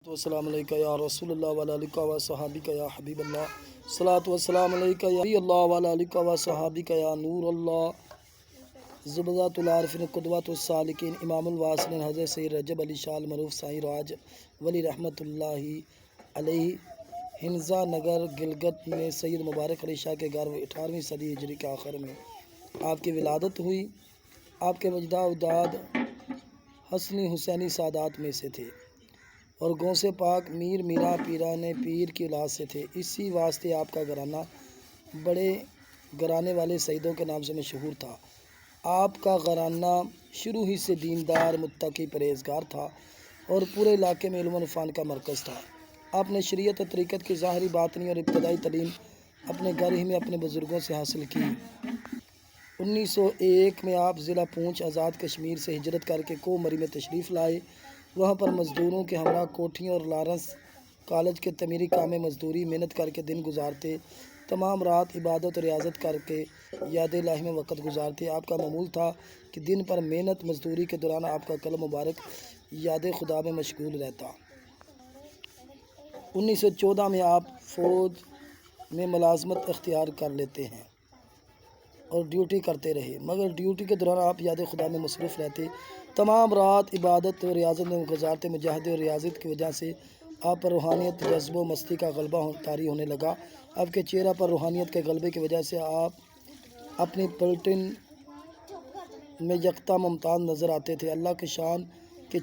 والسلام علیکہ یا رسول اللہ وعلی آلہ و صحابہ یا حبیب اللہ، صلاۃ والسلام علیکہ یا نبی اللہ وعلی آلہ و صحابہ یا نور اللہ، زبدۃ العارفین قدوۃ السالکین، امام الواصلین حضرت سید رجب علی شاہ المعروف سائیں راج ولی رحمۃ اللہ علیہ، ہنزا نگر گلگت میں سید مبارک علی شاہ کے گھر 18ویں صدی ہجری کے آخر میں آپ کی ولادت ہوئی۔ آپ کے وجداد اجداد حسنی حسینی سادات میں سے تھے اور غوث پاک میر میرا پیران پیر کی اولاد سے تھے۔ اسی واسطے آپ کا گھرانہ بڑے گھرانے والے سیدوں کے نام سے مشہور تھا۔ آپ کا گھرانہ شروع ہی سے دیندار، متقی، پرہیزگار تھا اور پورے علاقے میں علم و عرفان کا مرکز تھا۔ آپ نے شریعت و طریقت کی ظاہری، باطنی اور ابتدائی تعلیم اپنے گھر ہی میں اپنے بزرگوں سے حاصل کی۔ 1901 میں آپ ضلع پونچھ آزاد کشمیر سے ہجرت کر کے کو مری میں تشریف لائے۔ وہاں پر مزدوروں کے ہمراہ کوٹھیوں اور لارنس کالج کے تعمیری کام میں مزدوری محنت کر کے دن گزارتے، تمام رات عبادت و ریاضت کر کے یاد الہی میں وقت گزارتے۔ آپ کا معمول تھا کہ دن پر محنت مزدوری کے دوران آپ کا قلم مبارک یاد خدا میں مشغول رہتا۔ 1914 میں آپ فوج میں ملازمت اختیار کر لیتے ہیں اور ڈیوٹی کرتے رہے، مگر ڈیوٹی کے دوران آپ یاد خدا میں مصروف رہتے، تمام رات عبادت و ریاضت میں گزارتے۔ مجاہدے اور ریاضت کی وجہ سے آپ پر روحانیت، جذب و مستی کا غلبہ طاری ہونے لگا۔ آپ کے چہرہ پر روحانیت کے غلبے کی وجہ سے آپ اپنی پلٹن میں یکتا ممتاز نظر آتے تھے۔ اللہ کی شان کہ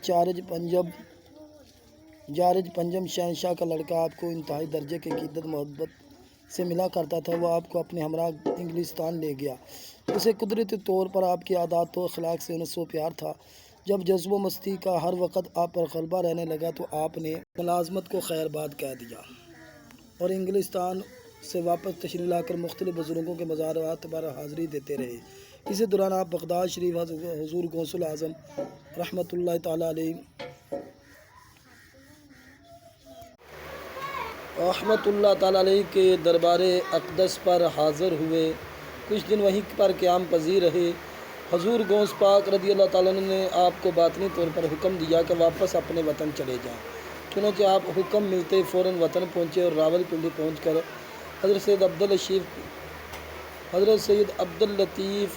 جارج پنجم شہنشاہ کا لڑکا آپ کو انتہائی درجے کی عقیدت محبت سے ملا کرتا تھا، وہ آپ کو اپنے ہمراہ انگلستان لے گیا۔ اسے قدرتی طور پر آپ کی عادات و اخلاق سے انس و پیار تھا۔ جب جذب و مستی کا ہر وقت آپ پر غلبہ رہنے لگا تو آپ نے ملازمت کو خیر باد کہہ دیا اور انگلستان سے واپس تشریف لا کر مختلف بزرگوں کے مزارات پر حاضری دیتے رہے۔ اسی دوران آپ بغداد شریف حضور غوث اعظم رحمۃ اللہ تعالیٰ علیہ کے دربار اقدس پر حاضر ہوئے۔ کچھ دن وہیں پر قیام پذیر رہے۔ حضور غوث پاک رضی اللہ تعالیٰ عنہ نے آپ کو باطنی طور پر حکم دیا کہ واپس اپنے وطن چلے جائیں۔ چنانچہ آپ حکم ملتے فوراً وطن پہنچے اور راول پنڈی پہنچ کر حضرت سید عبداللطیف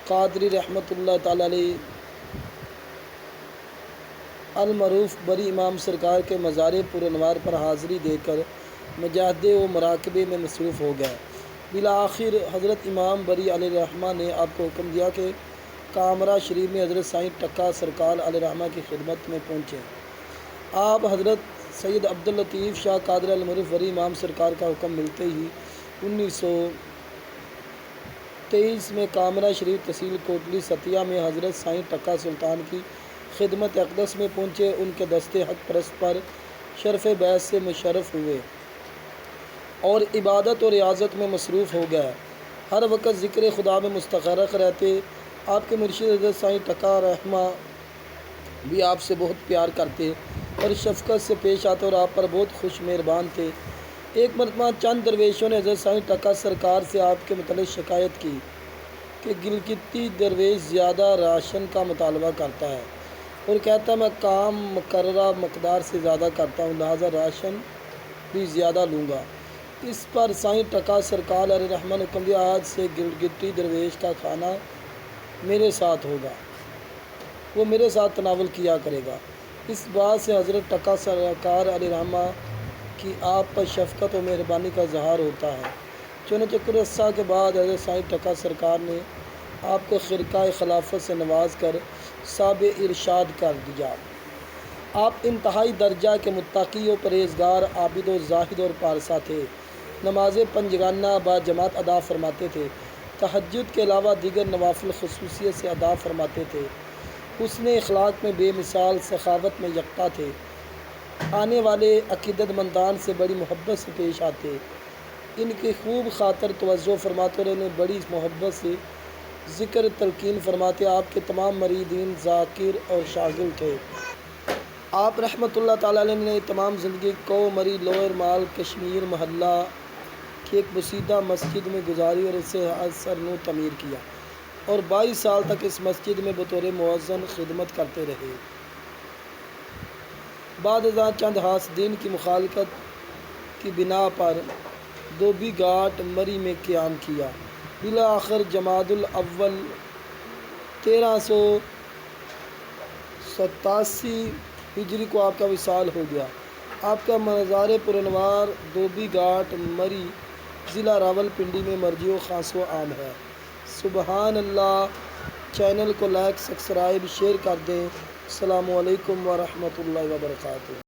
قادری رحمۃ اللہ تعالیٰ علیہ المعروف بری امام سرکار کے مزار پر انوار پر حاضری دے کر مجاہدے و مراقبے میں مصروف ہو گئے۔ بالآخر حضرت امام بری علیہ الرحمہ نے آپ کو حکم دیا کہ کامرہ شریف میں حضرت سائیں ٹکا سرکار علیہ الرحمہ کی خدمت میں پہنچیں۔ آپ حضرت سید عبداللطیف شاہ قادری المعروف بری امام سرکار کا حکم ملتے ہی 1923 میں کامرہ شریف تحصیل کوٹلی ستیا میں حضرت سائیں ٹکا سلطان کی خدمت اقدس میں پہنچے۔ ان کے دستے حق پرست پر شرف بیعت سے مشرف ہوئے اور عبادت و ریاضت میں مصروف ہو گئے، ہر وقت ذکر خدا میں مستغرق رہتے۔ آپ کے مرشد حضرت سائیں ٹکا رحمہ بھی آپ سے بہت پیار کرتے اور شفقت سے پیش آتے اور آپ پر بہت خوش مہربان تھے۔ ایک مرتبہ چند درویشوں نے حضرت سائیں ٹکا سرکار سے آپ کے متعلق شکایت کی کہ گلگتی درویش زیادہ راشن کا مطالبہ کرتا ہے اور کہتا ہے میں کام مقررہ مقدار سے زیادہ کرتا ہوں، لہذا راشن بھی زیادہ لوں گا۔ اس پر سائیں ٹکا سرکار علیہ الرحمہ نے حکم دیا آج سے گلگتی درویش کا کھانا میرے ساتھ ہوگا، وہ میرے ساتھ تناول کیا کرے گا۔ اس بات سے حضرت ٹکا سرکار علیہ الرحمہ کی آپ پر شفقت و مہربانی کا اظہار ہوتا ہے۔ چنانچہ کچھ عرصہ کے بعد حضرت سائیں ٹکا سرکار نے آپ کو خرقہ خلافت سے نواز کر صاحب ارشاد کر دیا۔ آپ انتہائی درجہ کے متقی و پرہیزگار، عابد و زاہد اور پارسا تھے۔ نماز پنجگانہ با جماعت ادا فرماتے تھے، تہجد کے علاوہ دیگر نوافل خصوصیت سے ادا فرماتے تھے۔ حسن اخلاق میں بے مثال، سخاوت میں یکتا تھے، آنے والے عقیدت مندان سے بڑی محبت سے پیش آتے، ان کی خوب خاطر توجہ فرماتے اور انہیں بڑی محبت سے ذکر تلقین فرماتے۔ آپ کے تمام مریدین ذاکر اور شاغل تھے۔ آپ رحمۃ اللہ تعالیٰ علیہ نے تمام زندگی کو مری لوئر مال کشمیر محلہ کی ایک بسیدہ مسجد میں گزاری اور اسے اثر نو تعمیر کیا اور 22 سال تک اس مسجد میں بطور مؤذن خدمت کرتے رہے۔ بعد ازاں چند حاسدین کی مخالفت کی بنا پر دھوبی گھاٹ مری میں قیام کیا۔ بالآخر جمادی الاول 1387 ہجری کو آپ کا وصال ہو گیا۔ آپ کا مزار پرانوار دھوبی گھاٹ مری ضلع راولپنڈی میں مرجع خاص و عام ہے۔ سبحان اللہ۔ چینل کو لائک، سبسکرائب، شیئر کر دیں۔ السلام علیکم ورحمۃ اللہ وبرکاتہ۔